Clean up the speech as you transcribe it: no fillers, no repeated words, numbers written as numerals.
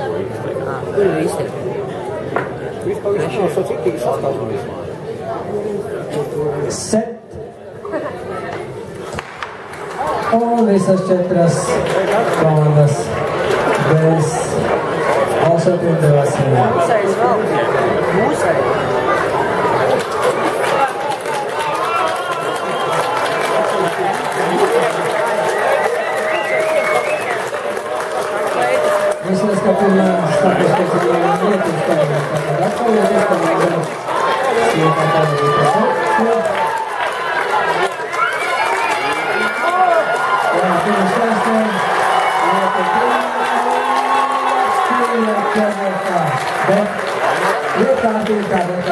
Quello viste? Set. Visas četras komandas bez osvetiem devasiem. Výsledka firma Status Technology nie tym stanowi kandydatką, jest komandą Světa Pavlovi Procházku. Finish last one. Let's go.